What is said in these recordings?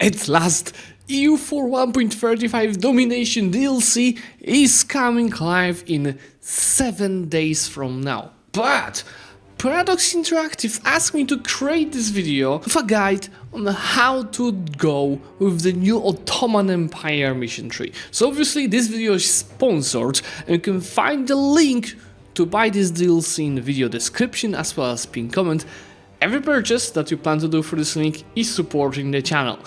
At last, EU4 1.35 Domination DLC is coming live in 7 days from now. But Paradox Interactive asked me to create this video with a guide on how to go with the new Ottoman Empire mission tree. So obviously this video is sponsored and you can find the link to buy this DLC in the video description as well as pinned comment. Every purchase that you plan to do for this link is supporting the channel.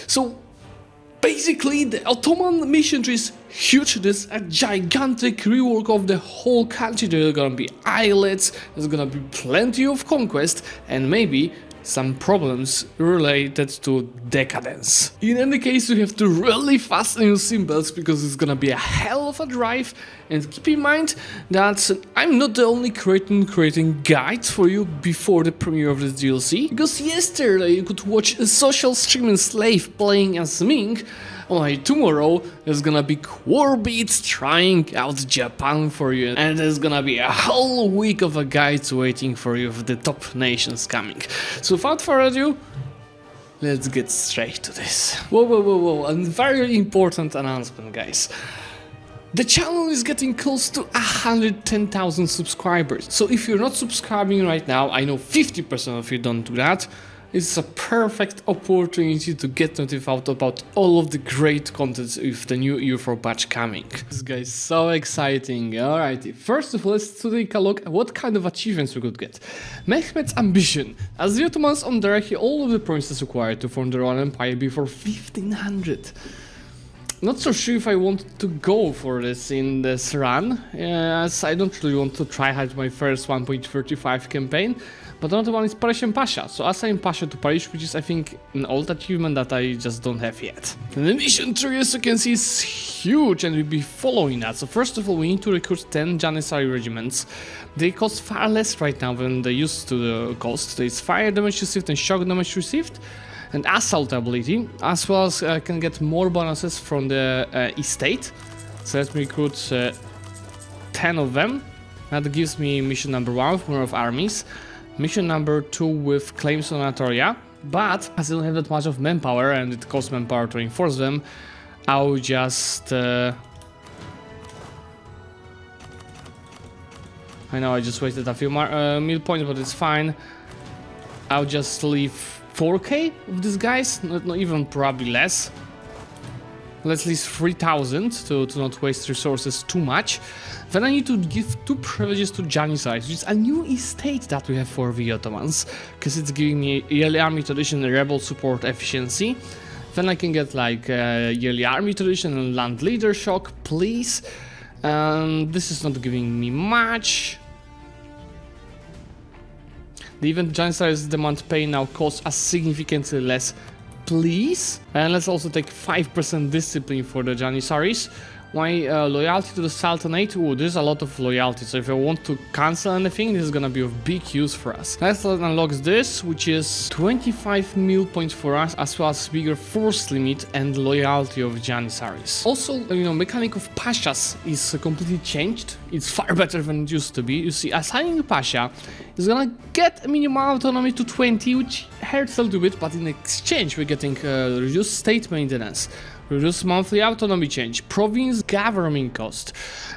So basically the Ottoman mission tree is huge. There's a gigantic rework of the whole country. There are gonna be islets, there's gonna be plenty of conquest and maybe some problems related to decadence. In any case, you have to really fasten your symbols because it's gonna be a hell of a drive, and keep in mind that I'm not the only creating guides for you before the premiere of this DLC, because yesterday you could watch a social streaming slave playing as Ming. Tomorrow there's gonna be Quarbeats trying out Japan for you, and there's gonna be a whole week of guides waiting for you with the top nations coming. So without further ado, let's get straight to this. Whoa, and very important announcement, guys. The channel is getting close to 110,000 subscribers. So if you're not subscribing right now, I know 50% of you don't do that. It's a perfect opportunity to get notified about all of the great content with the new EU4 patch coming. This guy is so exciting. Alrighty, first of all, let's take a look at what kind of achievements we could get. Mehmet's ambition. As the Ottomans on directly all of the provinces required to form their own empire before 1500. Not so sure if I want to go for this in this run, as I don't really want to try hard my first 1.35 campaign. But another one is Persian Pasha, so assign Pasha to Paris, which is I think an old achievement that I just don't have yet. And the mission tree, as you can see, is huge and we'll be following that. So first of all, we need to recruit 10 Janissary regiments. They cost far less right now than they used to cost. It's fire damage received and shock damage received, and assault ability, as well as can get more bonuses from the estate. So let me recruit 10 of them. That gives me mission number 1 with more of armies. Mission number 2 with claims on Anatolia, but as I don't have that much of manpower and it costs manpower to reinforce them, I'll just... I know I just wasted a few mil points, but it's fine. I'll just leave 4k of these guys, not even probably less. Let's leave 3,000 to not waste resources too much. Then I need to give 2 privileges to Janissaries, which is a new estate that we have for the Ottomans, because it's giving me yearly army tradition and rebel support efficiency. Then I can get like yearly army tradition and land leader shock, please. This is not giving me much. The event Janissaries demand pay now costs us significantly less, please. And let's also take 5% discipline for the Janissaries. My loyalty to the Sultanate, there's a lot of loyalty, so if I want to cancel anything, this is gonna be of big use for us. Let's unlock this, which is 25 mil points for us, as well as bigger force limit and loyalty of Janissaries. Also, mechanic of Pashas is completely changed. It's far better than it used to be. You see, assigning a Pasha is gonna get a minimum autonomy to 20, which hurts a little bit, but in exchange we're getting reduced state maintenance, reduce monthly autonomy change, province government cost,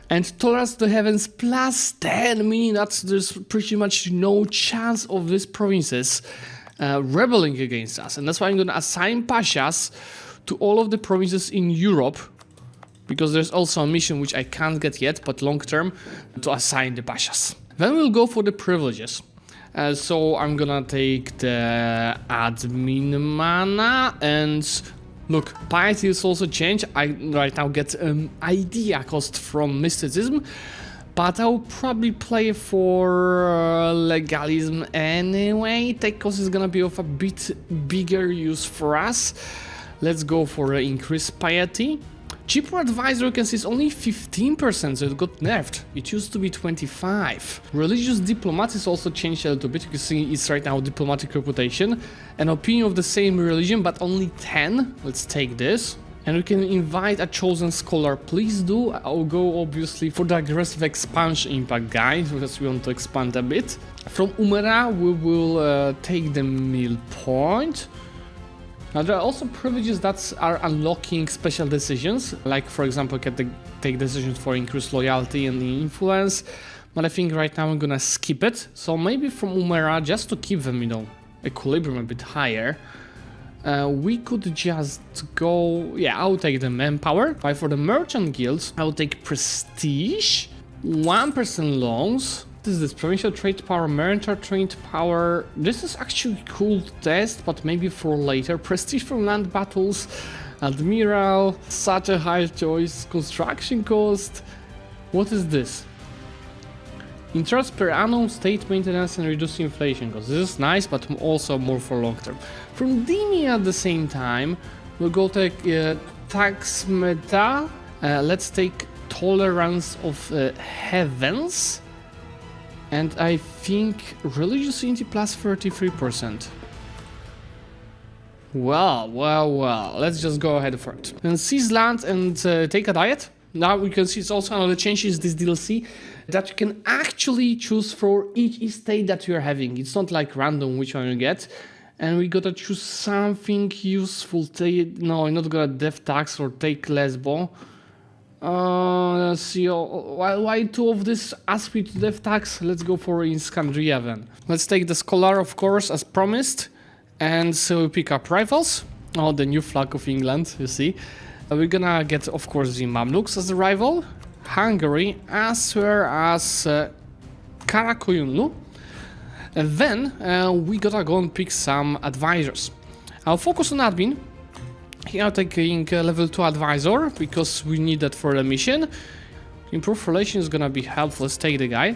and tolerance to heavens plus 10, meaning that there's pretty much no chance of these provinces rebelling against us. And that's why I'm going to assign Pashas to all of the provinces in Europe, because there's also a mission which I can't get yet, but long term, to assign the Pashas. Then we'll go for the privileges. So I'm gonna take the admin mana, and look, piety is also changed. I right now get idea cost from mysticism, but I'll probably play for legalism anyway. Tech cost is gonna be of a bit bigger use for us. Let's go for increased piety. Cheaper advisor, you can see, is only 15%, so it got nerfed. It used to be 25. Religious diplomat is also changed a little bit. You can see it's right now diplomatic reputation. An opinion of the same religion, but only 10. Let's take this. And we can invite a chosen scholar. Please do. I'll go obviously for the aggressive expansion impact guy, because we want to expand a bit. From Umera, we will take the mill point. Now there are also privileges that are unlocking special decisions, like for example take decisions for increased loyalty and influence, but I think right now I'm gonna skip it. So maybe from Umera, just to keep them, you know, equilibrium a bit higher, we could just go, yeah, I'll take the manpower. But for the merchant guilds, I'll take prestige, 1% loans. This is this provincial trade power, merchant trade power. This is actually cool to test, but maybe for later. Prestige from land battles, admiral, such a high choice. Construction cost. What is this? Interest per annum, state maintenance, and reduce inflation cost. This is nice, but also more for long term. From Dimi at the same time, we'll go take tax meta. Let's take tolerance of heavens. And I think religious unity plus 33%. Well, let's just go ahead for it. And seize land and take a diet. Now we can see it's also another change is this DLC that you can actually choose for each estate that you're having. It's not like random which one you get. And we gotta choose something useful. No, I'm not gonna death tax or take Lesbo. Let's see, why two of this ask me to death tax? Let's go for Iskandria then. Let's take the Scholar, of course, as promised. And so we pick up rivals. Oh, the new flag of England, you see. We're gonna get, of course, the Mamluks as a rival. Hungary, as well as Karakoyunlu. And then we gotta go and pick some advisors. I'll focus on admin. Here I'm taking level 2 advisor because we need that for the mission. Improve relations is gonna be helpful. Let's take the guy.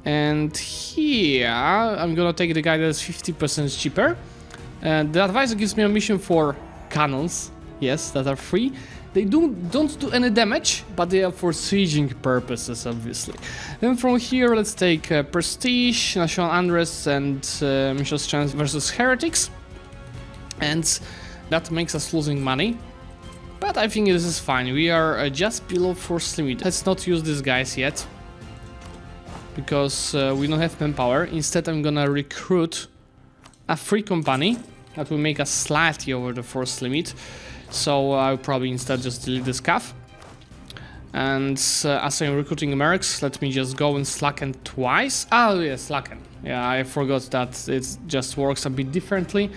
And here I'm gonna take the guy that's 50% cheaper. And the advisor gives me a mission for cannons. Yes, that are free. They don't do any damage, but they are for sieging purposes, obviously. Then from here, let's take Prestige, National Unrest, and Mission Strength versus Heretics. And that makes us losing money. But I think this is fine. We are just below force limit. Let's not use these guys yet, because we don't have manpower. Instead, I'm gonna recruit a free company that will make us slightly over the force limit. So I'll probably instead just delete this calf. And as I'm recruiting mercs, let me just go and slacken twice. Oh yeah, slacken. Yeah, I forgot that it just works a bit differently.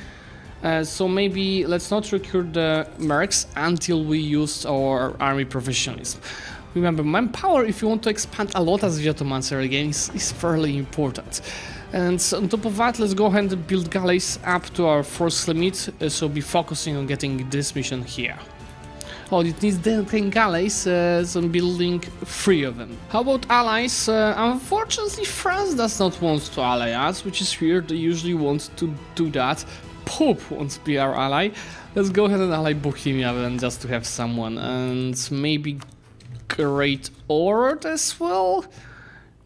So maybe let's not recruit the mercs until we use our army professionalism. Remember, manpower, if you want to expand a lot as the Ottomans early game, is fairly important. And on top of that, let's go ahead and build galleys up to our force limit, so be focusing on getting this mission here. Oh, it needs 10 galleys, so I'm building 3 of them. How about allies? Unfortunately, France does not want to ally us, which is weird. They usually want to do that. Pope wants to be our ally. Let's go ahead and ally Bohemia then, just to have someone. And maybe Great Ord as well?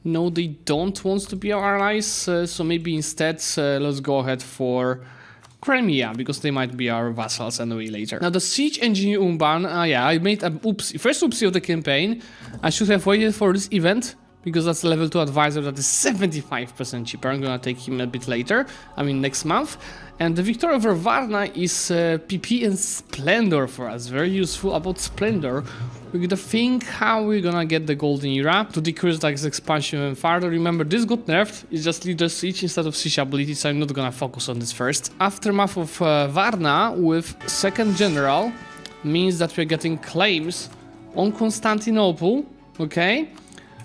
No, they don't want to be our allies, so maybe instead let's go ahead for Crimea, because they might be our vassals anyway later. Now the Siege Engineer Umban, yeah, I made a first oopsie of the campaign. I should have waited for this event, because that's a level 2 advisor that is 75% cheaper. I'm gonna take him a bit later, I mean next month. And the victory over Varna is PP and Splendor for us, very useful. About Splendor, we're gonna think how we're gonna get the Golden Era to decrease like expansion even further. Remember, this got nerfed, it's just Leader Siege instead of Siege ability, so I'm not gonna focus on this first. Aftermath of Varna with second general means that we're getting claims on Constantinople, okay?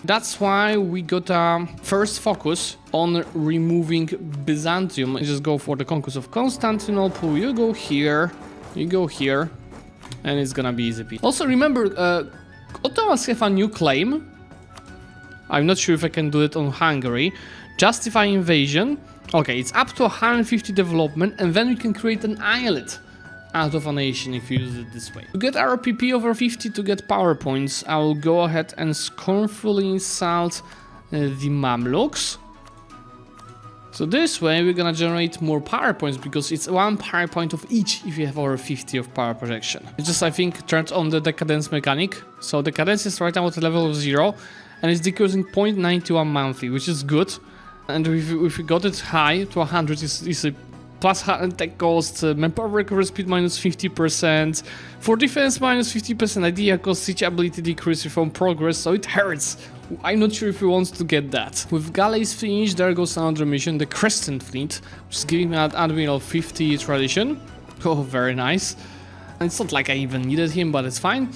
That's why we gotta first focus on removing Byzantium. Just go for the conquest of Constantinople. You go here, and it's gonna be easy peasy. Also remember, Ottomans have a new claim. I'm not sure if I can do it on Hungary. Justify invasion. Okay, it's up to 150 development, and then we can create an islet out of a nation if you use it this way. To get our PP over 50 to get power points, I will go ahead and scornfully insult the Mamluks. So this way we're gonna generate more power points, because it's 1 power point of each if you have over 50 of power projection. It just, I think, turns on the decadence mechanic. So decadence is right now at a level of 0, and it's decreasing 0.91 monthly, which is good. And if we got it high to 100, it's plus tech cost, manpower recovery speed minus 50%, for defense minus 50%, idea cost, siege ability decrease, reform progress, so it hurts. I'm not sure if we want to get that. With galleys finished, there goes another mission, the Crescent Fleet, which is giving me an Admiral 50 tradition. Oh, very nice. And it's not like I even needed him, but it's fine.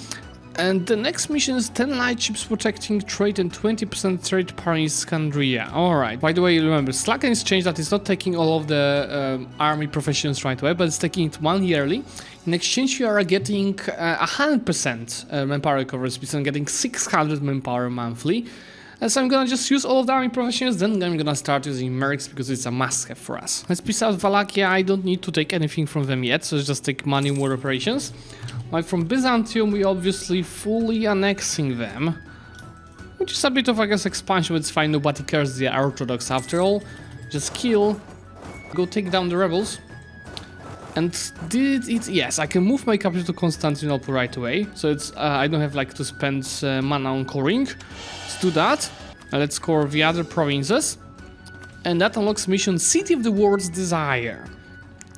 And the next mission is 10 light ships protecting trade and 20% trade power in Scandria. Alright, by the way, remember, Slacken is changed that it's not taking all of the army professions right away, but it's taking it 1 yearly. In exchange, you are getting 100% manpower recovery speed and getting 600 manpower monthly. So I'm gonna just use all of the army professions, then I'm gonna start using mercs because it's a must-have for us. Let's piece out Wallachia. I don't need to take anything from them yet, so just take money war operations. Like from Byzantium, we obviously fully annexing them, which is a bit of, I guess, expansion, but it's fine. Nobody cares. They are Orthodox after all. Just kill, go take down the rebels. And did it? Yes, I can move my capital to Constantinople right away. So it's I don't have like to spend mana on coring. Let's do that. Let's core the other provinces, and that unlocks mission City of the World's Desire.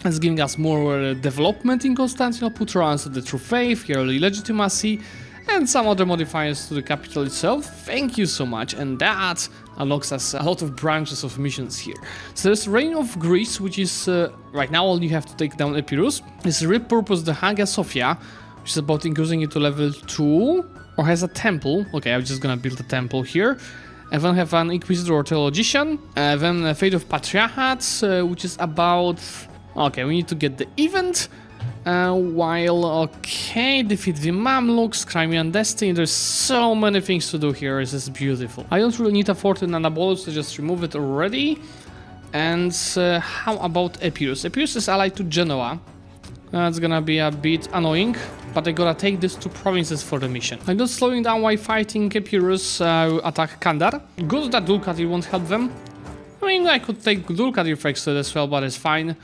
It's giving us more development in Constantinople, tolerance of the true faith, yearly legitimacy, and some other modifiers to the capital itself. Thank you so much, and that unlocks us a lot of branches of missions here. So there's Reign of Greece, which is right now all you have to take down Epirus. It's repurposed the Hagia Sophia, which is about increasing it to level 2, or has a temple. Okay, I'm just gonna build a temple here. And then have an Inquisitor or Theologician, then a Fate of Patriarchate, which is about... Okay, we need to get the event. Defeat the Mamluks, Crimean Destiny. There's so many things to do here. This is beautiful. I don't really need a fort in Annapolis, so just remove it already. And how about Epirus? Epirus is allied to Genoa. That's gonna be a bit annoying, but I gotta take these 2 provinces for the mission. I'm not slowing down while fighting Epirus attack Kandar. Good that Dulkadir won't help them. I mean, I could take Dulkadir for extra as well, but it's fine.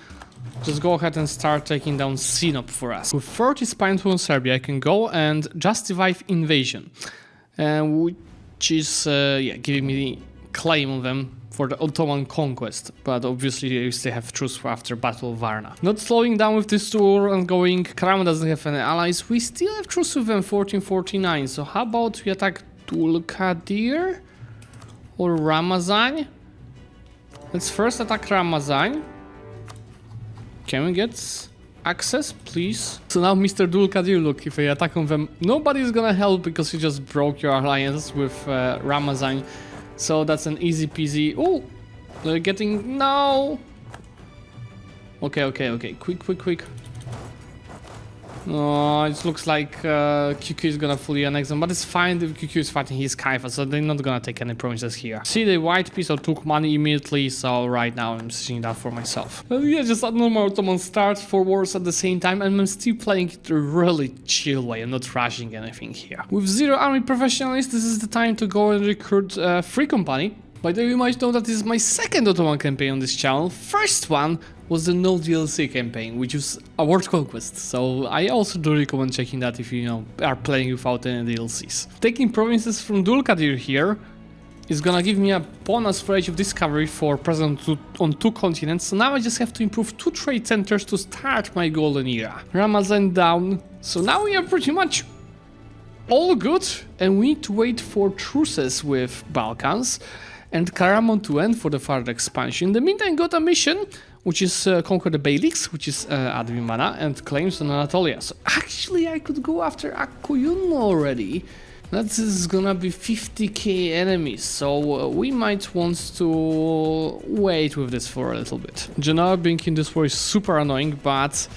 Just go ahead and start taking down Sinop for us. With 30 spines on Serbia, I can go and justify invasion, which is giving me the claim on them for the Ottoman conquest. But obviously, they still have truce after Battle of Varna. Not slowing down with this tour and going. Karaman doesn't have any allies. We still have truce with them 1449. So how about we attack Dulkadir or Ramazan? Let's first attack Ramazan. Can we get access, please? So now, Mr. Dulkadir, look, if I attack on them, nobody's gonna help because you just broke your alliance with Ramazan. So that's an easy peasy. Oh, they're getting... No! Okay. Quick. Oh, it looks like QQ is gonna fully annex them, but it's fine if QQ is fighting his Kaifa, so they're not gonna take any provinces here. See, the white piece took money immediately, so right now I'm seeing that for myself. Yeah, just a normal Ottoman start 4 wars at the same time, and I'm still playing it a really chill way. I'm not rushing anything here. With 0 army professionalists, this is the time to go and recruit Free Company. By the way, you might know that this is my 2nd Ottoman campaign on this channel. First one was the no DLC campaign, which is a world conquest, so I also do recommend checking that if you are playing without any DLCs. Taking provinces from Dulkadir here is gonna give me a bonus for Age of Discovery for present on 2 continents, so now I just have to improve 2 trade centers to start my golden era. Ramazan down, so now we are pretty much all good, and we need to wait for truces with Balkans and Karaman to end for the further expansion. In the meantime, got a mission, which is conquer the Beyliks, which is admin mana, and claims on Anatolia. So actually, I could go after Akkoyunlu already. That is gonna be 50k enemies, so we might want to wait with this for a little bit. Genoa being in this war is super annoying, but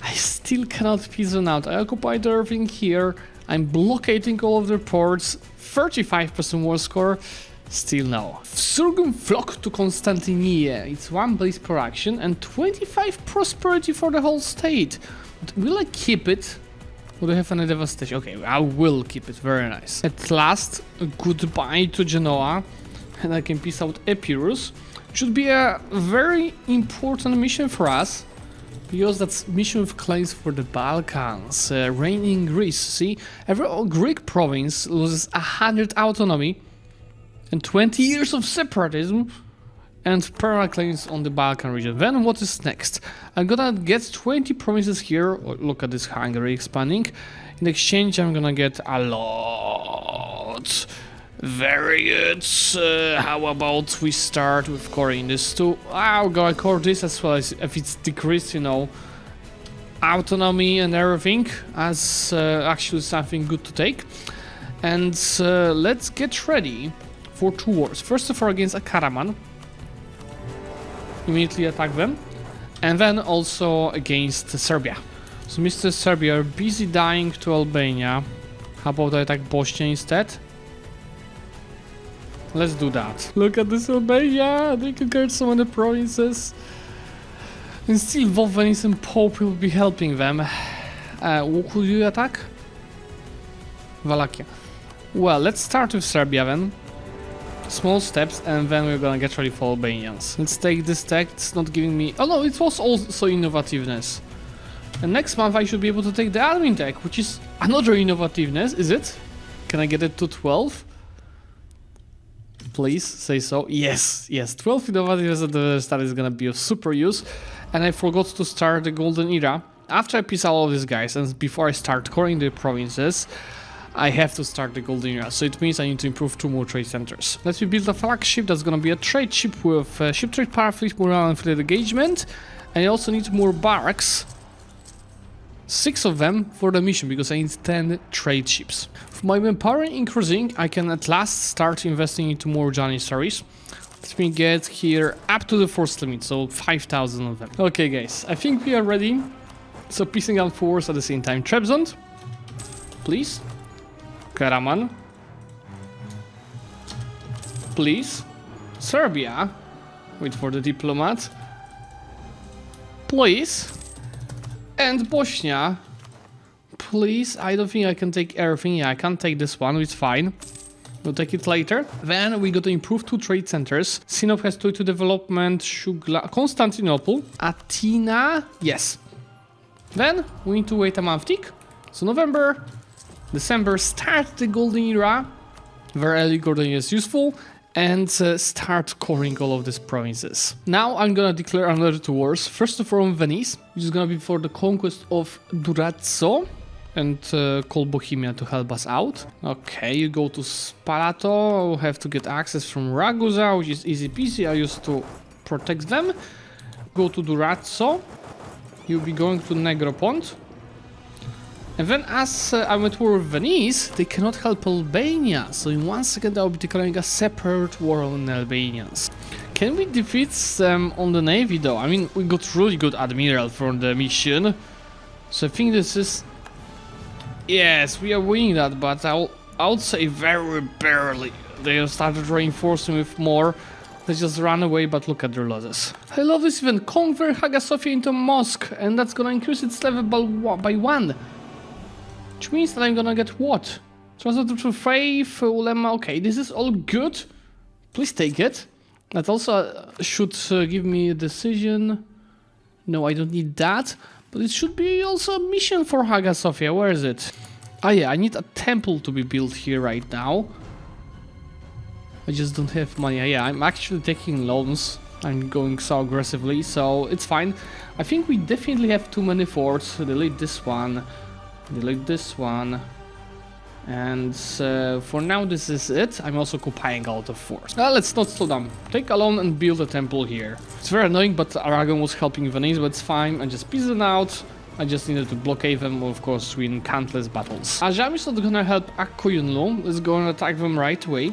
I still cannot piece them out. I occupied everything here. I'm blockading all of their ports. 35% war score. Still no. Surgum flock to Constantinople. It's 1 base per action and 25 prosperity for the whole state. But will I keep it? Would I have any devastation? Okay, I will keep it. Very nice. At last, goodbye to Genoa. And I can piece out Epirus. Should be a very important mission for us. Because that's mission with claims for the Balkans. Reign in Greece. See, every Greek province loses 100 autonomy and 20 years of separatism, and permaclaims on the Balkan region. Then what is next? I'm gonna get 20 provinces here. Look at this Hungary expanding. In exchange, I'm gonna get a lot. Very good. How about we start with coring this too? I'm gonna core this as well as if it's decreased, you know, autonomy and everything as actually something good to take. And let's get ready for 2 wars. First of all against a Karaman. Immediately attack them. And then also against Serbia. So Mr. Serbia are busy dying to Albania. How about I attack Bosnia instead? Let's do that. Look at this Albania! They conquered so many provinces. And still both Venice and Pope will be helping them. Who could you attack? Wallachia. Well, let's start with Serbia then. Small steps, and then we're gonna get ready for Albanians. Let's take this tech. It's not giving me... Oh no, it was also innovativeness. And next month I should be able to take the admin tech, which is another innovativeness, is it? Can I get it to 12? Please say so. Yes, 12 innovativeness at the start is gonna be of super use. And I forgot to start the golden era. After I piece out all these guys and before I start coring the provinces, I have to start the golden era. So it means I need to improve 2 more trade centers. Let me build a flagship that's gonna be a trade ship with ship trade power fleet, morale and fleet engagement. And I also need more barracks. 6 of them for the mission because I need 10 trade ships. With my manpower increasing, I can at last start investing into more Janissaries. Let me get here up to the force limit, so 5,000 of them. Okay guys, I think we are ready. So piecing out force at the same time. Trebizond, please. Karaman, please. Serbia, wait for the diplomat, please. And Bosnia, please. I don't think I can take everything. Yeah, I can't take this one, it's fine. We'll take it later. Then we got to improve 2 trade centers. Sinop has 2 development, Shugla, Constantinople, Athena, yes. Then we need to wait a month tick. So November, December, start the golden era. Very early golden era is useful. And start coring all of these provinces. Now I'm gonna declare another 2 wars. First of all, Venice, which is gonna be for the conquest of Durazzo, and call Bohemia to help us out. Okay, you go to Spalato. I'll have to get access from Ragusa, which is easy peasy. I used to protect them. Go to Durazzo. You'll be going to Negropont. And then as I'm at war with Venice, they cannot help Albania. So in 1 second I'll be declaring a separate war on Albanians. Can we defeat them on the navy though? I mean, we got really good admiral for the mission. So I think this is... Yes, we are winning that, but I would say very barely. They have started reinforcing with more. They just ran away, but look at their losses. I love this event. Convert Hagia Sophia into a mosque, and that's gonna increase its level by 1. Which means that I'm gonna get what? Translator to faith, ulema. Okay, this is all good. Please take it. That also should give me a decision. No, I don't need that. But it should be also a mission for Hagia Sophia. Where is it? Ah yeah, I need a temple to be built here right now. I just don't have money. Yeah, I'm actually taking loans. I'm going so aggressively, so it's fine. I think we definitely have too many forts. Delete this one. Delete this one. And for now this is it. I'm also occupying a lot of force. Let's not slow down. Take a loan and build a temple here. It's very annoying, but Aragon was helping Venice, but it's fine. I just pieced them out. I just needed to blockade them, of course, win countless battles. Ajam is not gonna help Akkoyunlu. It's gonna attack them right away.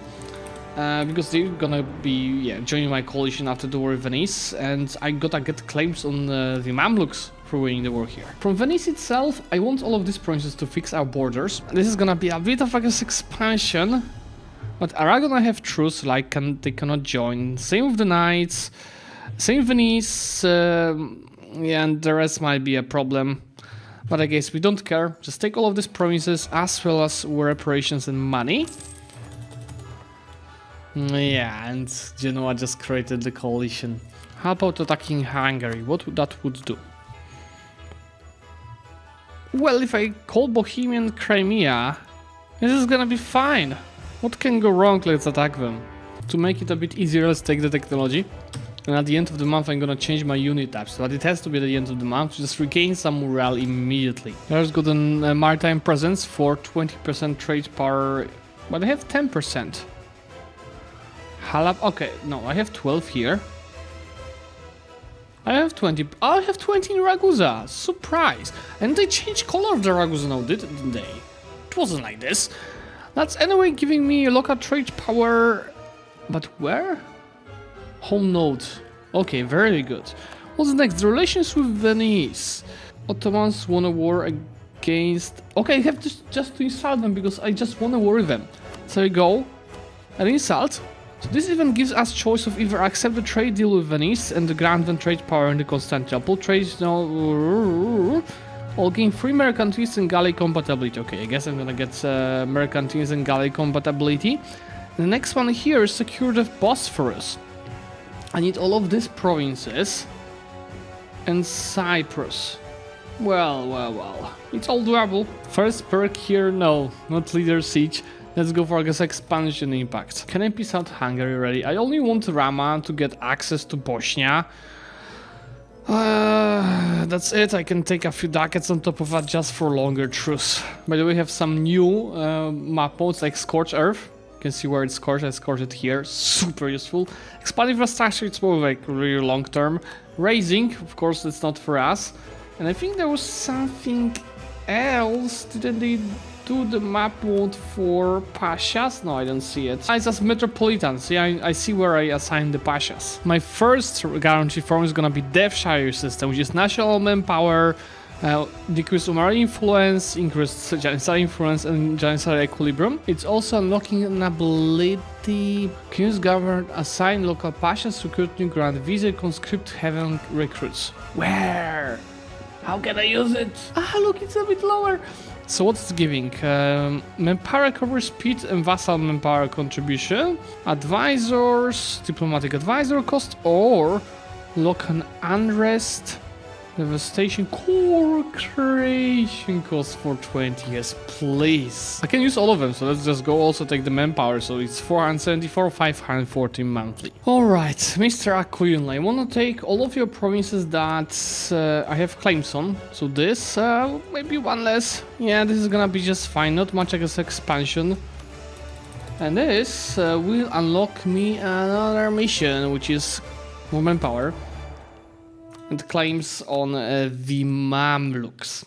Because they're gonna be joining my coalition after the war with Venice. And I gotta get claims on the Mamluks for winning the war here. From Venice itself, I want all of these provinces to fix our borders. This is gonna be a bit of like an expansion, but Aragon I have truce, like they cannot join. Same with the Knights, same with Venice, and the rest might be a problem. But I guess we don't care. Just take all of these provinces as well as war reparations and money. Yeah, and Genoa just created the coalition. How about attacking Hungary? What that would do? Well, if I call Bohemian Crimea, this is gonna be fine. What can go wrong? Let's attack them. To make it a bit easier, let's take the technology. And at the end of the month, I'm gonna change my unit tabs. But it has to be at the end of the month to just regain some morale immediately. There's got a maritime presence for 20% trade power, but I have 10%. Halab, okay, no, I have 12 here. I have 20. Oh, I have 20 in Ragusa. Surprise! And they changed color of the Ragusa now, didn't they? It wasn't like this. That's anyway giving me a local trade power. But where? Home node. Okay, very good. What's next? The relations with Venice. Ottomans won a war against... Okay, I have just to insult them because I just won a war with them. So we go. An insult. So this even gives us choice of either accept the trade deal with Venice and grant them trade power in the Constantinople. Trade or gain free mercantiles and galley compatibility. Okay, I guess I'm gonna get mercantiles and galley compatibility. The next one here is secure the Bosphorus. I need all of these provinces and Cyprus. Well. It's all doable. First perk here, no, not leader siege. Let's go for, I guess, expansion impact. Can I peace out Hungary already? I only want Rama to get access to Bosnia. That's it. I can take a few ducats on top of that just for longer truce. By the way, we have some new map modes like Scorched Earth. You can see where it's scorched. I scorched it here. Super useful. Expand infrastructure, it's more like really long term. Raising, of course, it's not for us. And I think there was something else. Didn't they do the map mode for Pashas? No, I don't see it. It's as Metropolitan. See, I see where I assign the Pashas. My first guaranteed form is gonna be Devshire system, which is national manpower, decrease Umari influence, increase Janissary influence, and Janissary equilibrium. It's also unlocking an ability. Can use government assign local Pashas, recruit new grant visa, conscript heaven recruits. Where? How can I use it? Ah, look, it's a bit lower. So what's it giving? Manpower recovery speed and vassal manpower contribution, advisors, diplomatic advisor cost, or local unrest, devastation, core creation cost for 20 years, please. I can use all of them, so let's just go also take the manpower. So it's 474, 514 monthly. Alright, Mr. Aquilin, I want to take all of your provinces that I have claims on. So this, maybe one less. Yeah, this is gonna be just fine, not much, I guess, expansion. And this will unlock me another mission, which is more manpower. And claims on the Mamluks.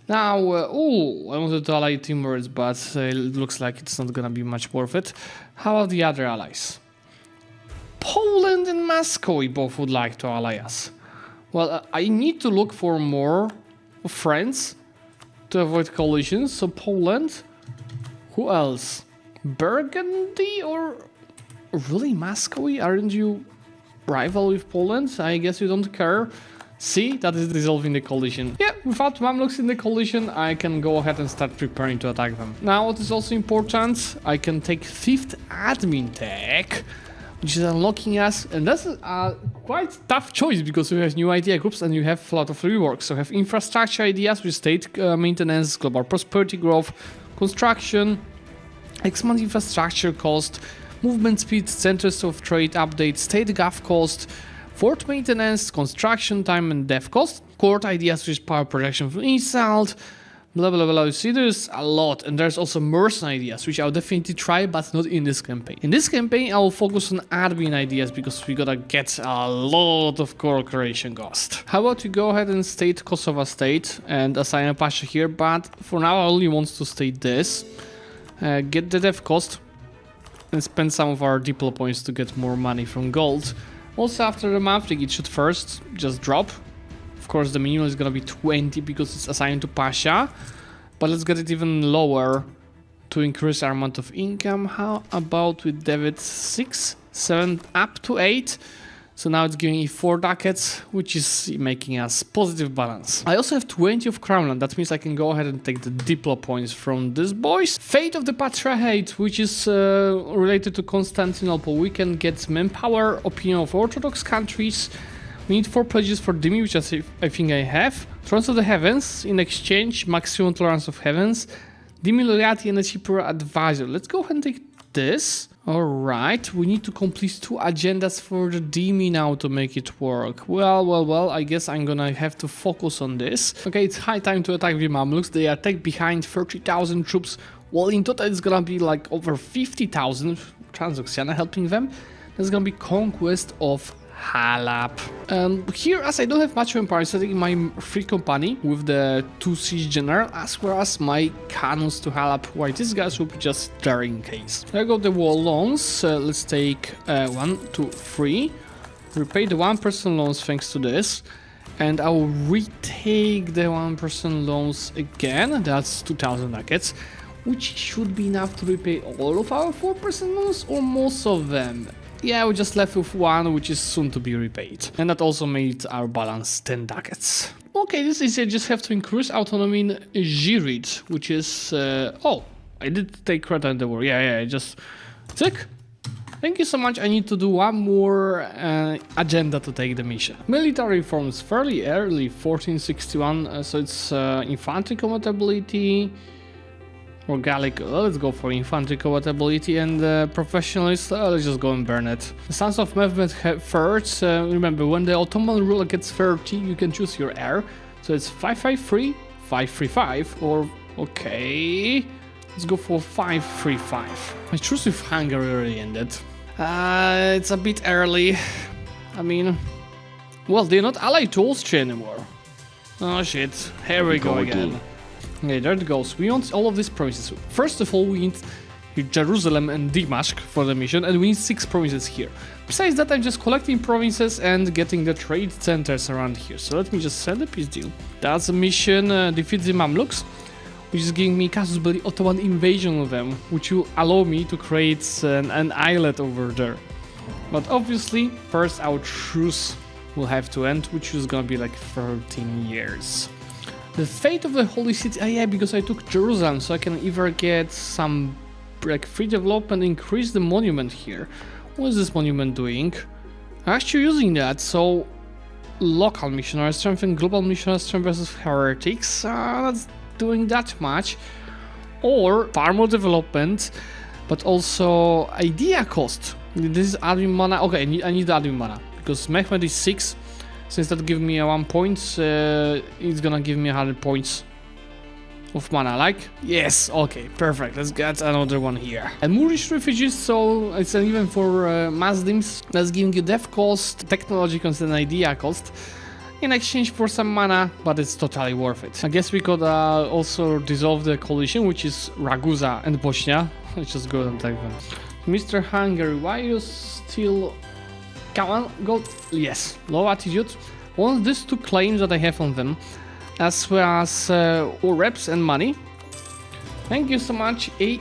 Now, I wanted to ally Timurids, but it looks like it's not gonna be much worth it. How about the other allies? Poland and Moscow both would like to ally us. Well, I need to look for more friends to avoid collisions. So Poland. Who else? Burgundy or really Moscow? Aren't you rival with Poland? I guess you don't care. See, that is dissolving the coalition. Yeah, without Mamluks in the coalition, I can go ahead and start preparing to attack them. Now, what is also important, I can take 5th admin tech, which is unlocking us, and that's a quite tough choice because we have new idea groups and you have a lot of reworks. So we have infrastructure ideas with state maintenance, global prosperity growth, construction, expand infrastructure cost, movement speed, centers of trade update, state gov cost, fort maintenance, construction time and dev cost, court ideas with power projection from insult, blah blah blah. You see, there's a lot, and there's also mercenary ideas, which I'll definitely try, but not in this campaign. In this campaign, I'll focus on admin ideas because we gotta get a lot of core creation cost. How about you go ahead and state Kosovo state and assign a pasha here, but for now I only want to state this. Get the dev cost and spend some of our diplo points to get more money from gold. Also, after the monthly, it should first just drop. Of course, the minimum is gonna be 20 because it's assigned to Pasha, but let's get it even lower to increase our amount of income. How about with debit 6, 7, up to 8? So now it's giving me 4 ducats, which is making us positive balance. I also have 20 of Crownland. That means I can go ahead and take the diplo points from these boys. Fate of the Patriarchate, which is related to Constantinople. We can get manpower, opinion of Orthodox countries. We need 4 pledges for Dimi, which I think I have. Thrones of the Heavens. In exchange, maximum tolerance of heavens. Dimi loyalty and a cheaper advisor. Let's go ahead and take this. Alright, we need to complete 2 agendas for the Demi now to make it work. Well, I guess I'm gonna have to focus on this. Okay, it's high time to attack the Mamluks. They attack behind 30,000 troops. Well, in total it's gonna be like over 50,000. Transoxiana helping them. There's gonna be conquest of Halab. Here, as I don't have much empire, setting my free company with the 2 siege general, as well as my cannons to Halab, why these guys will be just there in case. I got the wall loans. Let's take 1, 2, 3. Repay the 1% loans thanks to this. And I will retake the 1% loans again. That's 2,000 ducats, which should be enough to repay all of our 4% loans or most of them. Yeah, we just left with 1, which is soon to be repaid. And that also made our balance 10 ducats. Okay, this is it. Just have to increase autonomy in Girid, which is... oh, I did take credit in the war. Yeah, just... Tick. Thank you so much. I need to do 1 more agenda to take the mission. Military reforms fairly early, 1461, so it's infantry compatibility. Or Gallic, let's go for infantry compatibility, and professionalist, let's just go and burn it. The Sons of Mehmet have third. Remember, when the Ottoman ruler gets 30, you can choose your heir. So it's 553, 535, or okay, let's go for 535. My truce with Hungary already ended. It's a bit early. I mean, well, they're not allied to Austria anymore. Oh shit, here we go again. Okay, there it goes. We want all of these provinces. First of all, we need Jerusalem and Dimashq for the mission, and we need 6 provinces here. Besides that, I'm just collecting provinces and getting the trade centers around here. So let me just send a peace deal. That's a mission, defeat the Mamluks, which is giving me casus belli Ottoman invasion of them, which will allow me to create an islet over there. But obviously, first our truce will have to end, which is gonna be like 13 years. The fate of the Holy City, yeah, because I took Jerusalem, so I can either get some like free development, increase the monument here. What is this monument doing? I'm actually using that, so local missionary strength and global missionary strength versus heretics, that's doing that much. Or far more development, but also idea cost. This is admin mana, okay, I need the admin mana, because Mehmet is 6. Since that gives me 1 point, it's gonna give me 100 points of mana, like? Yes, okay, perfect, let's get another one here. And Moorish refugees, so it's an even for Muslims. That's giving you death cost, technology cost, and idea cost in exchange for some mana, but it's totally worth it. I guess we could also dissolve the coalition, which is Ragusa and Bosnia. Let's just go and take them. Mr. Hungary, why are you still... Come on, go. Yes, low attitude. Once these 2 claims that I have on them, as well as all reps and money. Thank you so much. AE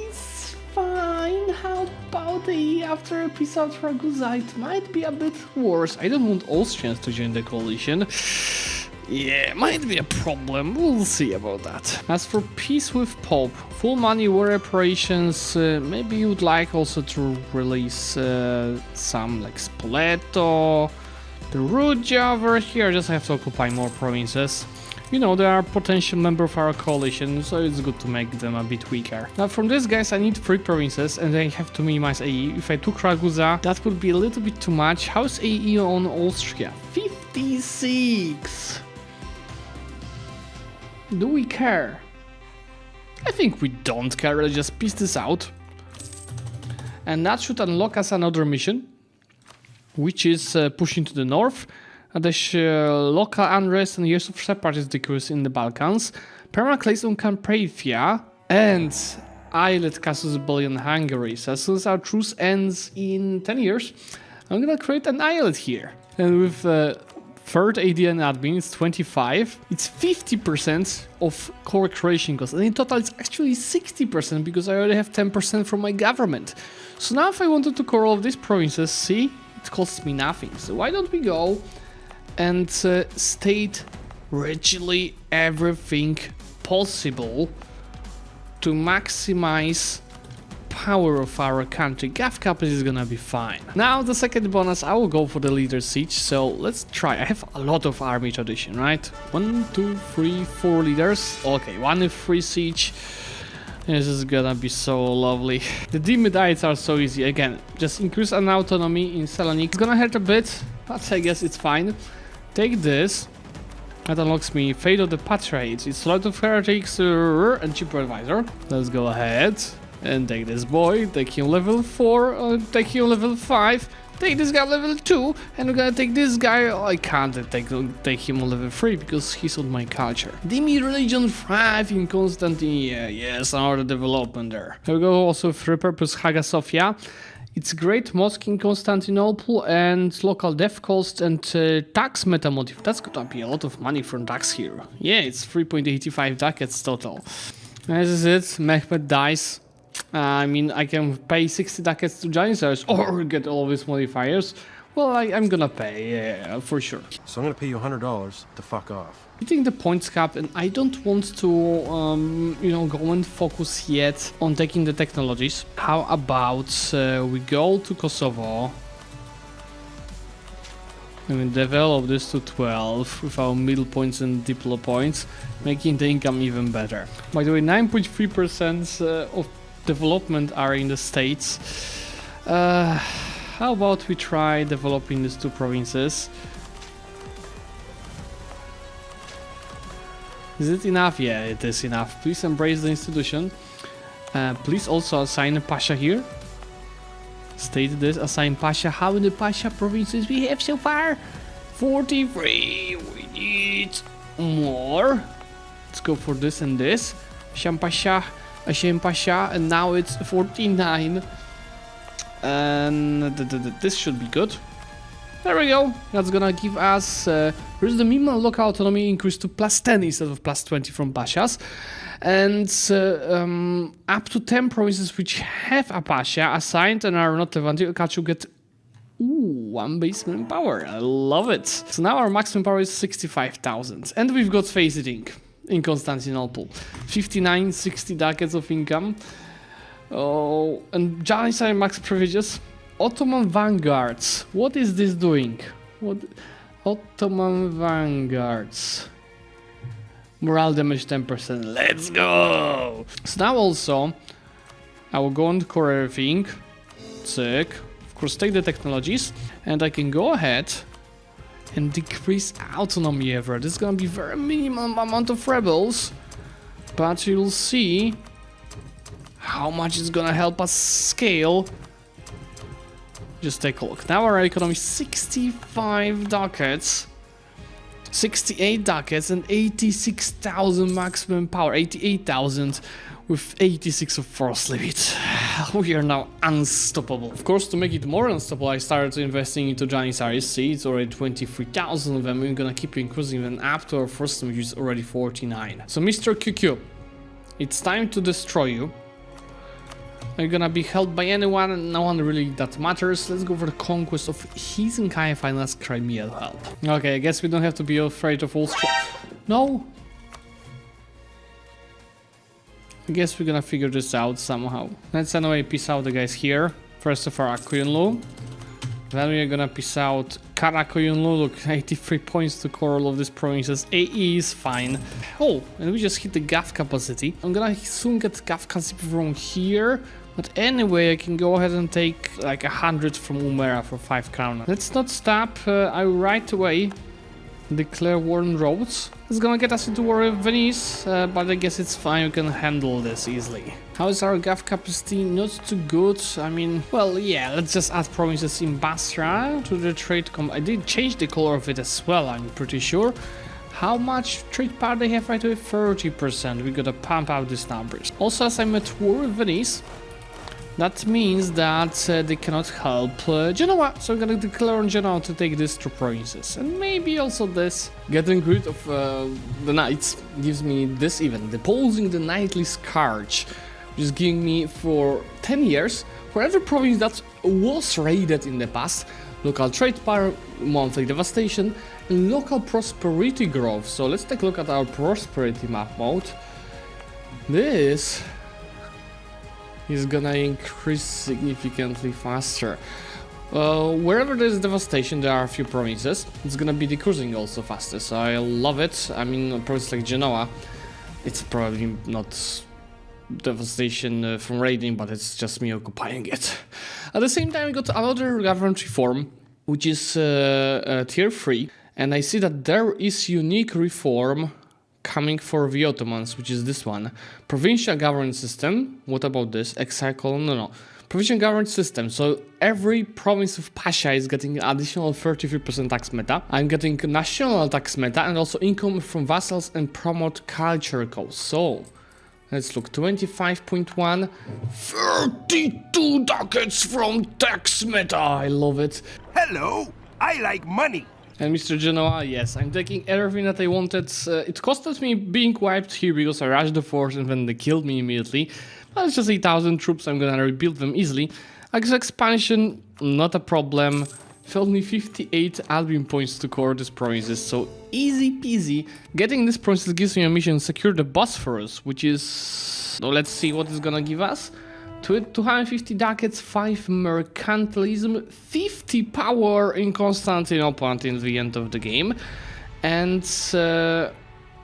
is fine. How about AE after a peace out Ragusa? It might be a bit worse. I don't want Austrians to join the coalition. Yeah, might be a problem. We'll see about that. As for peace with Pope, full money war reparations, maybe you would like also to release some like Spoleto, the Perugia over here. Just have to occupy more provinces. You know, they are potential member of our coalition, so it's good to make them a bit weaker. Now from these guys I need 3 provinces and I have to minimize AE. If I took Ragusa, that would be a little bit too much. How's AE on Austria? 56! Do we care? I think we don't care, let's just piece this out. And that should unlock us another mission, which is pushing to the north. The local unrest and years of separatist decrease in the Balkans, permaclays on Carpathia, and islet casus belli in Hungary. So as soon as our truce ends in 10 years, I'm gonna create an islet here. And with third AD and admin, it's 25. It's 50% of core creation cost, and in total it's actually 60% because I already have 10% from my government. So now if I wanted to core all of these provinces, see, it costs me nothing. So why don't we go and state rigidly everything possible to maximize power of our country. Gov capacity is gonna be fine. Now the second bonus, I will go for the leader siege, so let's try. I have a lot of army tradition, right? 1, 2, 3, 4 leaders. Okay, 1 with free siege. This is gonna be so lovely. The Dimidites are so easy. Again, just increase an autonomy in Salonik. It's gonna hurt a bit, but I guess it's fine. Take this. That unlocks me Fate of the Patriarchs. It's a lot of heretics and cheaper advisor. Let's go ahead and take this boy. Take him level 4. Take him level 5. Take this guy level 2, and we're gonna take this guy. Oh, I can't take him on level 3 because he's on my culture. Demi religion 5 in Constantine. Yes, our development there. Here we go also with repurpose Hagia Sophia. It's a great mosque in Constantinople and local death cost and tax meta motive. That's gonna be a lot of money from tax here. Yeah, it's 3.85 ducats total. This is it. Mehmet dies. I mean, I can pay 60 ducats to Janissaries or get all of his modifiers. Well, I'm gonna pay, yeah, for sure. So I'm gonna pay you $100 to fuck off. Hitting the points cap, and I don't want to, you know, go and focus yet on taking the technologies. How about we go to Kosovo and we develop this to 12 with our middle points and diplo points, making the income even better. By the way, 9.3% of development are in the States. How about we try developing these 2 provinces? Is it enough? Yeah, it is enough. Please embrace the institution. Please also assign a Pasha here. State this, assign Pasha. How many Pasha provinces we have so far? 43. We need more. Let's go for this and this. Sham Pasha. Hashem Pasha, and now it's 49, and this should be good. There we go. That's gonna give us here's the minimal local autonomy increased to +10 instead of +20 from Pashas, and up to 10 provinces which have a Pasha assigned and are not Levante Kachu get 1 basement power. I love it. So now our maximum power is 65,000, and we've got visiting in Constantinople. 59, 60 ducats of income. Oh, and Janissary max privileges. Ottoman vanguards. What is this doing? What? Ottoman vanguards. Morale damage 10%. Let's go! So now also, I will go and core everything. Sick. Of course, take the technologies, and I can go ahead and decrease autonomy ever. This is gonna be very minimum amount of rebels, but you'll see how much it's gonna help us scale. Just take a look. Now our economy is 65 ducats, 68 ducats, and 86,000 maximum power. 88,000 with 86 of force limit. We are now unstoppable. Of course, to make it more unstoppable, I started investing into Janissaries. See, it's already 23,000 of them. We're gonna keep increasing them up to our first limit, which is already 49. So, Mr. QQ, it's time to destroy you. Are you gonna be held by anyone? No one really that matters. Let's go for the conquest of Hesenkai and finance Crimea help. Okay, I guess we don't have to be afraid of all No! I guess we're gonna figure this out somehow. Let's anyway piece out the guys here. First of all, Akuyunlu. Then we're gonna piece out Karakuyunlu. Look, 83 points to core all of these provinces. AE is fine. Oh, and we just hit the GAF capacity. I'm gonna soon get GAF capacity from here. But anyway, I can go ahead and take like 100 from Umera for 5 crown. Let's not stop. I will right away declare war on roads. It's gonna get us into war with Venice, but I guess it's fine, we can handle this easily. How is our GAF capacity? Not too good. I mean, well, yeah, let's just add provinces in Basra to the trade I did change the color of it as well, I'm pretty sure. How much trade power they have right away? 30%. We gotta pump out these numbers. Also, as I'm at war with Venice, that means that they cannot help Genoa, so I'm gonna declare on Genoa to take these 2 provinces. And maybe also this. Getting rid of the knights gives me this even. Deposing the knightly scourge, which is giving me for 10 years, for every province that was raided in the past, local trade power, monthly devastation, and local prosperity growth. So let's take a look at our prosperity map mode. This is gonna increase significantly faster. Wherever there's devastation, there are a few provinces. It's gonna be decreasing also faster, so I love it. I mean, a province like Genoa, it's probably not devastation from raiding, but it's just me occupying it. At the same time, we got another government reform, which is tier 3, and I see that there is unique reform coming for the Ottomans, which is this one. Provincial government system. What about this? Exile column? No. Provincial government system. So every province of Pasha is getting additional 33% tax meta. I'm getting national tax meta and also income from vassals and promote culture costs. So let's look. 25.1. 32 ducats from tax meta. I love it. Hello, I like money. And Mr. Genoa, yes, I'm taking everything that I wanted. It costed me being wiped here because I rushed the force and then they killed me immediately. But it's just 8,000 troops, I'm gonna rebuild them easily. Access expansion, not a problem. Filled me 58 admin points to core these provinces, so easy peasy. Getting these provinces gives me a mission, secure the Bosphorus, which is... So let's see what it's gonna give us. 250 ducats, 5 mercantilism, 50 power in Constantinople until the end of the game, and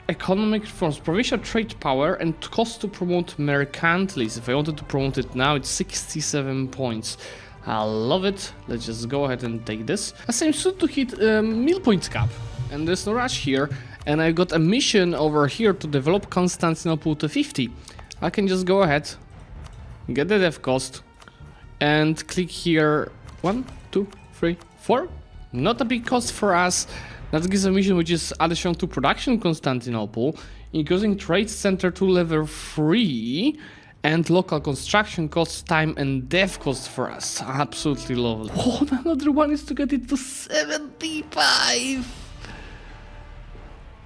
economic reforms, provincial trade power, and cost to promote mercantilism. If I wanted to promote it now, it's 67 points. I love it. Let's just go ahead and take this. I'm soon to hit mill points cap, and there's no rush here, and I got a mission over here to develop Constantinople to 50. I can just go ahead, get the dev cost, and click here 1, 2, 3, 4. Not a big cost for us. That gives a mission which is additional to production Constantinople, increasing trade center to level 3, and local construction cost, time, and dev cost for us. Absolutely lovely. Oh, another one is to get it to 75.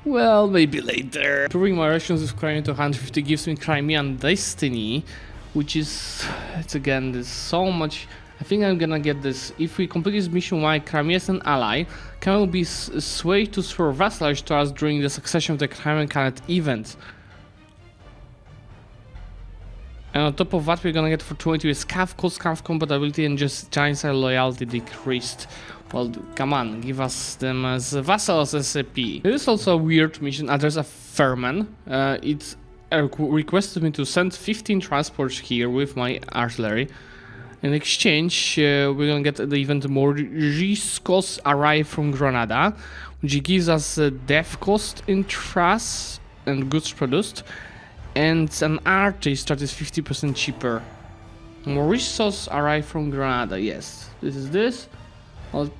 Well, maybe later. Improving my relations with Crimea to 150 gives me Crimean Destiny, which is, it's again, there's so much. I think I'm gonna get this. If we complete this mission while Crimea is an ally, Crimea will be swayed to swear vassalage to us during the succession of the Crimean Khanate event. And on top of that, we're gonna get for 20 with scav cost, scav compatibility, and just giant style loyalty decreased. Well, come on, give us them as vassals SCP. There is also a weird mission. There's a Fairman. It requested me to send 15 transports here with my artillery. In exchange, we're gonna get the event Moriscos arrive from Granada, which gives us a dev cost in trust and goods produced, and an artist that is 50% cheaper. Moriscos arrive from Granada. Yes, this is this. Well,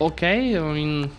okay, I mean,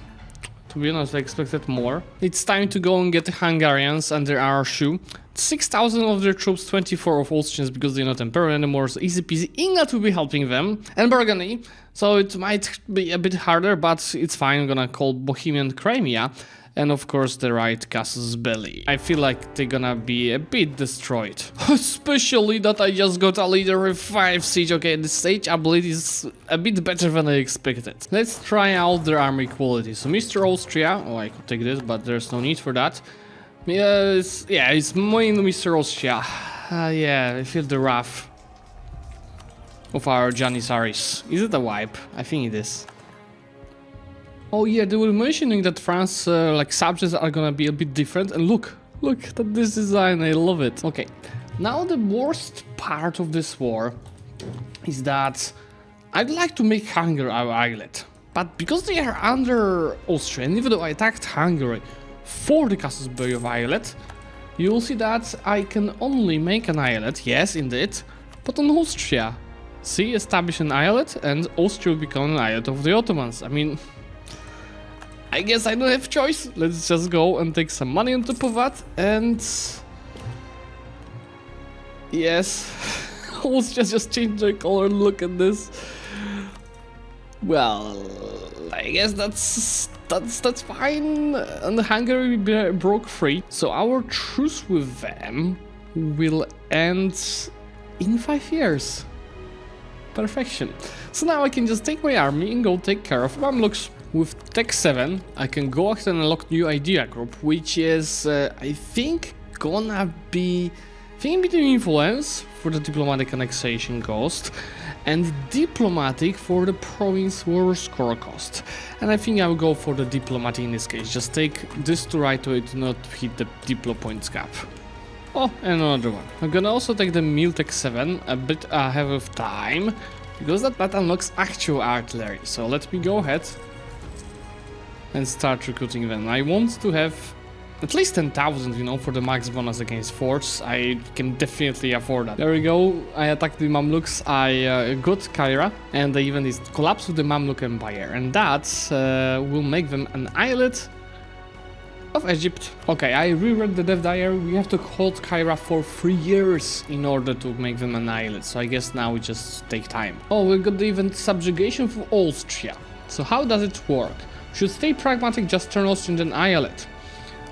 to be honest, I expected more. It's time to go and get the Hungarians under our shoe. 6,000 of their troops, 24 of Austrians because they're not emperor anymore, so easy peasy. England will be helping them, and Burgundy, so it might be a bit harder, but it's fine. I'm gonna call Bohemian Crimea, and of course the right casus belli. I feel like they're gonna be a bit destroyed. Especially that I just got a leader with 5 siege. Okay, the siege ability is a bit better than I expected. Let's try out their army quality. So Mr. Austria, oh, I could take this, but there's no need for that. Yes, yeah, it's main Mr. Austria. Yeah, I feel the wrath of our Janissaries. Is it a wipe? I think it is. Oh yeah, they were mentioning that France, like, subjects are gonna be a bit different. And look at this design, I love it. Okay, now the worst part of this war is that I'd like to make Hungary our islet. But because they are under Austria, and even though I attacked Hungary for the casus belli of islet, you will see that I can only make an islet, yes indeed, but on Austria. See, establish an islet and Austria will become an islet of the Ottomans. I mean, I guess I don't have choice. Let's just go and take some money on top of that, and yes, Austria just changed their color. Look at this. Well, I guess that's fine. And Hungary broke free, so our truce with them will end in 5 years. Perfection. So now I can just take my army and go take care of Mamluks. With Tech 7, I can go ahead and unlock new idea group, which is, I think, gonna be between influence for the diplomatic annexation cost and diplomatic for the province war score cost. And I think I will go for the diplomatic in this case. Just take this to right way to not hit the diplo points cap. Oh, and another one. I'm gonna also take the Miltech 7 a bit ahead of time, because that unlocks actual artillery. So let me go ahead and start recruiting them. I want to have at least 10,000, you know, for the max bonus against forts. I can definitely afford that. There we go. I attacked the Mamluks. I got Cairo, and they even collapsed with the Mamluk Empire, and that will make them an islet of Egypt. Okay, I reread the dev diary. We have to hold Cairo for 3 years in order to make them an islet. So I guess now we just take time. Oh, we got the event subjugation for Austria. So how does it work? Should stay pragmatic, just turn Austria into an islet.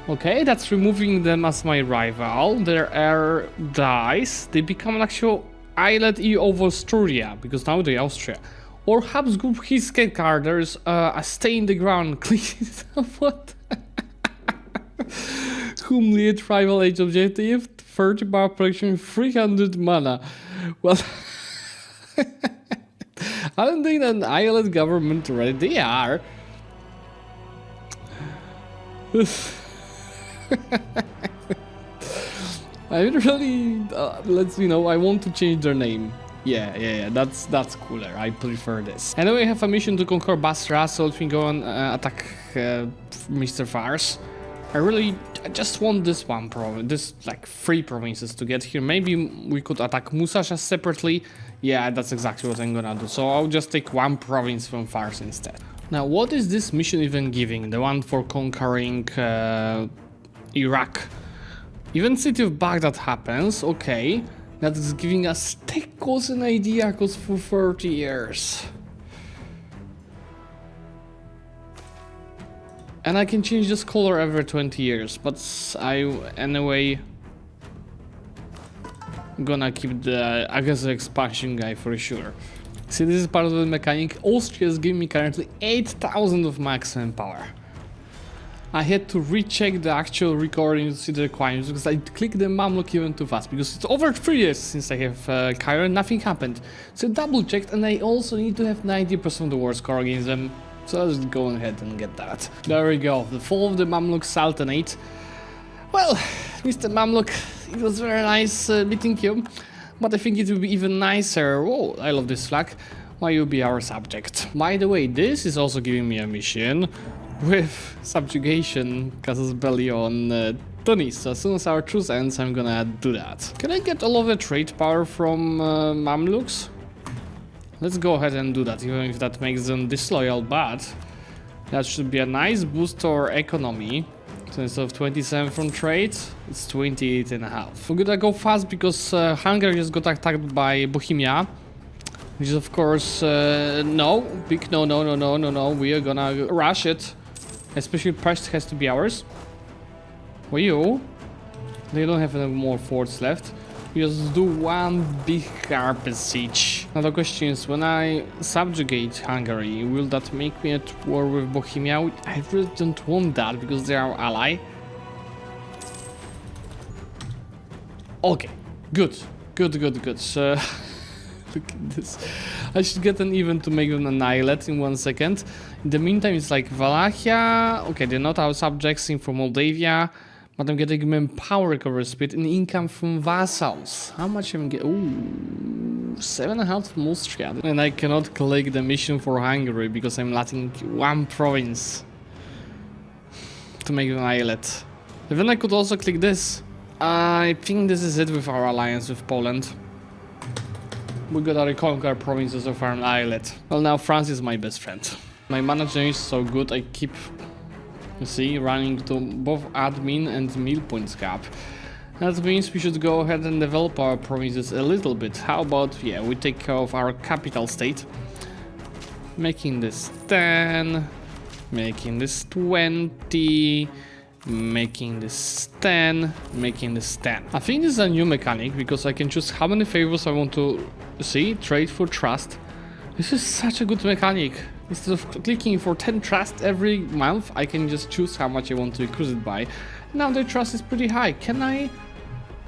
Okay, that's removing them as my rival. Their heir dies. They become an actual islet EU over Austria, because now they're Austria. Or Habsburg, his card, there's a stay in the ground. Click what? Humiliate rival age objective, 30 power production, 300 mana. Well, aren't they an island government already? They are. I really, let's, you know, I want to change their name. Yeah, that's cooler. I prefer this. And then we have a mission to conquer Basra, so let me go and attack Mr. Fars. I just want this one province, this like 3 provinces to get here. Maybe we could attack Musash separately. Yeah, that's exactly what I'm gonna do. So I'll just take 1 province from Fars instead. Now, what is this mission even giving? The one for conquering Iraq. Even city of Baghdad happens, okay. That is giving us Tekos an idea, cause for 30 years. And I can change this color every 20 years, but anyway, gonna keep the, I guess, the expansion guy for sure. See, this is part of the mechanic. Austria is giving me currently 8,000 of maximum power. I had to recheck the actual recording to see the requirements because I clicked the Mamluk even too fast, because it's over 3 years since I have Cairo and nothing happened. So double checked, and I also need to have 90% of the war score against them. So let's go ahead and get that. There we go, the fall of the Mamluk Sultanate. Well, Mr. Mamluk, it was very nice meeting you, but I think it will be even nicer. Whoa, I love this flag. Why you be our subject? By the way, this is also giving me a mission with subjugation, casus belli on Tunis. So as soon as our truce ends, I'm gonna do that. Can I get all of the trade power from Mamluks? Let's go ahead and do that, even if that makes them disloyal, but that should be a nice boost to our economy. So instead of 27 from trade, it's 28.5. We're gonna go fast because Hungary just got attacked by Bohemia, which is of course no. We are gonna rush it, especially Pest has to be ours. For you, they don't have any more forts left. We just do one big carpet siege. Now the question is, when I subjugate Hungary, will that make me at war with Bohemia? I really don't want that because they are our ally. Okay, good. So, look at this. I should get an event to make them annihilate in 1 second. In the meantime, it's like Wallachia. Okay, they're not our subjects in from Moldavia. But I'm getting manpower recovery speed and income from vassals. How much am I getting? Ooh, 7.5 from Austria. And I cannot click the mission for Hungary because I'm lacking 1 province to make an islet. And then I could also click this. I think this is it with our alliance with Poland. We gotta reconquer provinces of our islet. Well, now France is my best friend. My management is so good, I keep, you see, running to both admin and meal points gap. That means we should go ahead and develop our provinces a little bit. How about, yeah, we take care of our capital state. Making this 10, making this 20, making this 10, making this 10. I think this is a new mechanic because I can choose how many favors I want to see, trade for trust. This is such a good mechanic. Instead of clicking for 10 trust every month, I can just choose how much I want to increase it by. Now their trust is pretty high. Can I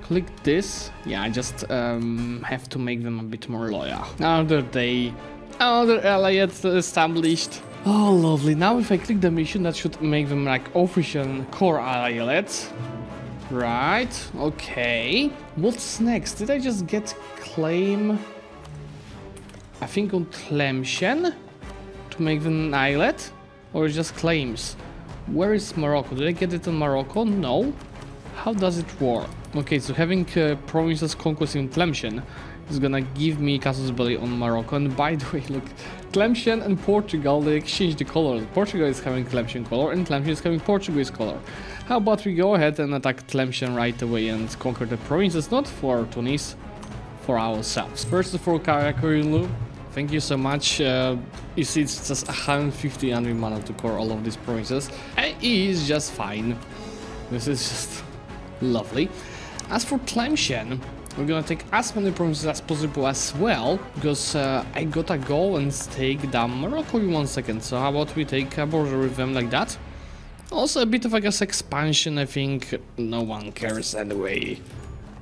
click this? Yeah, I just have to make them a bit more loyal. Another day, another alliance established. Oh, lovely. Now if I click the mission, that should make them like official core allies. Right, okay. What's next? Did I just get claim? I think on Tlemcen to make an islet? Or just claims? Where is Morocco? Did I get it in Morocco? No. How does it work? Okay, so having provinces conquest in Tlemcen is gonna give me casus belli on Morocco. And by the way, look, Tlemcen and Portugal, they exchange the color. Portugal is having Tlemcen color and Tlemcen is having Portuguese color. How about we go ahead and attack Tlemcen right away and conquer the provinces, not for Tunis, for ourselves. First of all, Karakurilu, thank you so much. You see, it's just 150 annual mana to core all of these provinces. It is just fine. This is just lovely. As for Tlemcen, we're gonna take as many provinces as possible as well, because I gotta go and take down Morocco in 1 second. So how about we take a border with them like that? Also a bit of, I guess, expansion. I think no one cares anyway.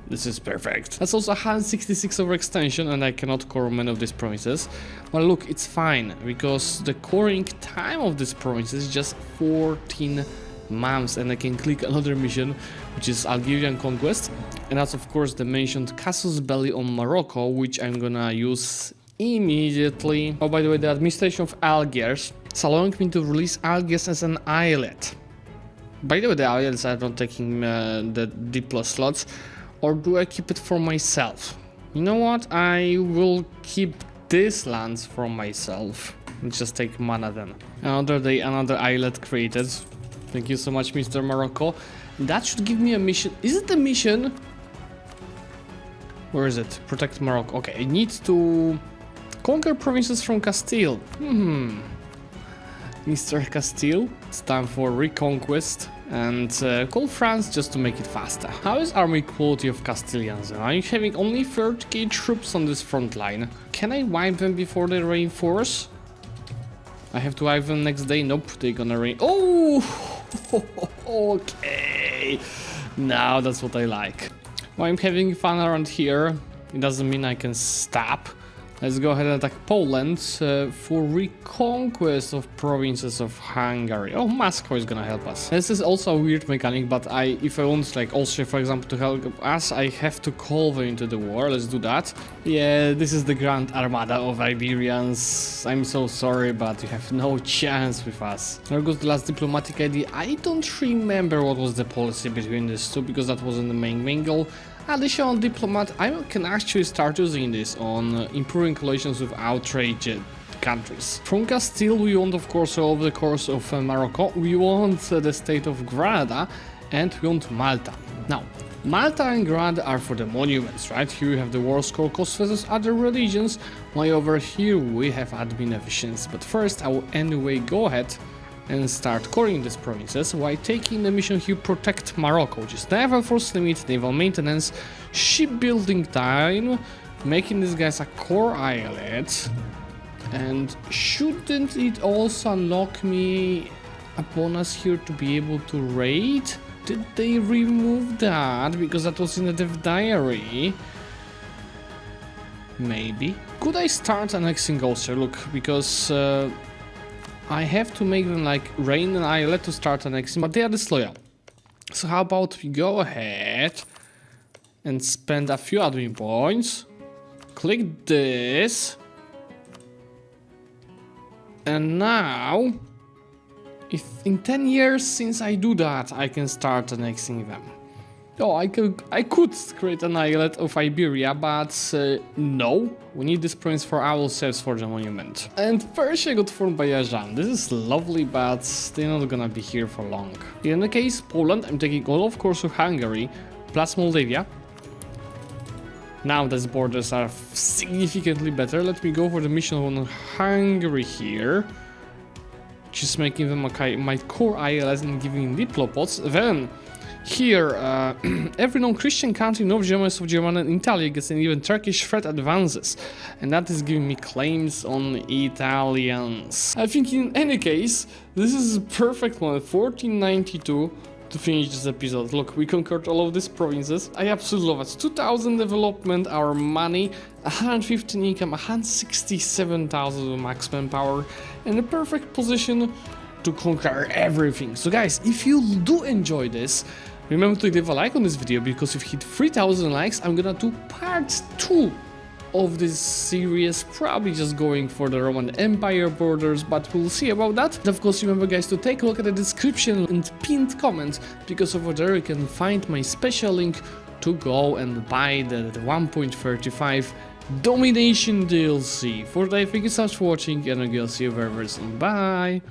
This is perfect. That's also 166 overextension, and I cannot core many of these provinces. Well, look, it's fine, because the coring time of this province is just 14 months, and I can click another mission, which is Algerian Conquest. And that's, of course, the mentioned casus belli on Morocco, which I'm gonna use immediately. Oh, by the way, the administration of Algiers is allowing me to release Algiers as an islet. By the way, the islets are not taking the Diplo slots. Or do I keep it for myself? You know what? I will keep these lands for myself. Let's just take mana then. Another day, another islet created. Thank you so much, Mr. Morocco. That should give me a mission. Is it a mission? Where is it? Protect Morocco. Okay, I need to conquer provinces from Castile. Mr. Castile, it's time for reconquest and call France just to make it faster. How is army quality of Castilians? I'm having only 30k troops on this front line. Can I wipe them before they reinforce? I have to wipe them next day? Nope, they're gonna Oh! Okay. Now that's what I like. Well, I'm having fun around here. It doesn't mean I can stop. Let's go ahead and attack Poland for reconquest of provinces of Hungary. Oh, Moscow is gonna help us. This is also a weird mechanic, but if I want like Austria, for example, to help us, I have to call them into the war. Let's do that. Yeah, this is the Grand Armada of Iberians. I'm so sorry, but you have no chance with us. There goes the last diplomatic idea. I don't remember what was the policy between these two, because that wasn't the main goal. Additional diplomat, I can actually start using this on improving relations with outraged countries. From Castile, we want, of course, over the course of Morocco, we want the state of Granada, and we want Malta. Now, Malta and Granada are for the monuments, right? Here you have the war score cost versus other religions, while over here we have admin efficiency. But first, I will anyway go ahead and start coring these provinces while taking the mission here protect Morocco, which is naval force limit, naval maintenance, shipbuilding time, making these guys a core islet. And shouldn't it also unlock me a bonus here to be able to raid? Did they remove that? Because that was in the dev diary. Maybe. Could I start annexing Austria? Look, because I have to make them like rain and islet to start annexing, but they are disloyal. So how about we go ahead and spend a few admin points. Click this. And now, if in 10 years since I do that, I can start annexing them. Oh, I could create an islet of Iberia, but no. We need this province for ourselves for the monument. And Persia got formed by Ajan. This is lovely, but they're not gonna be here for long. In the case, Poland, I'm taking all of course of Hungary, plus Moldavia. Now these borders are significantly better. Let me go for the mission on Hungary here. Just making them my core islands and giving diplopods. Then here, every non-Christian country, North Germany, South Germany, and Italy gets an even Turkish threat advances. And that is giving me claims on Italians. I think in any case, this is a perfect one, 1492, to finish this episode. Look, we conquered all of these provinces. I absolutely love it. 2000 development, our money, 115 income, 167,000 max manpower, and a perfect position to conquer everything. So guys, if you do enjoy this, Remember to leave a like on this video, because if we hit 3000 likes, I'm gonna do part 2 of this series, probably just going for the Roman Empire borders, but we'll see about that. And of course, remember guys to take a look at the description and pinned comment, because over there you can find my special link to go and buy the 1.35 Domination DLC. For today, thank you so much for watching, and I'll see you very soon. Bye!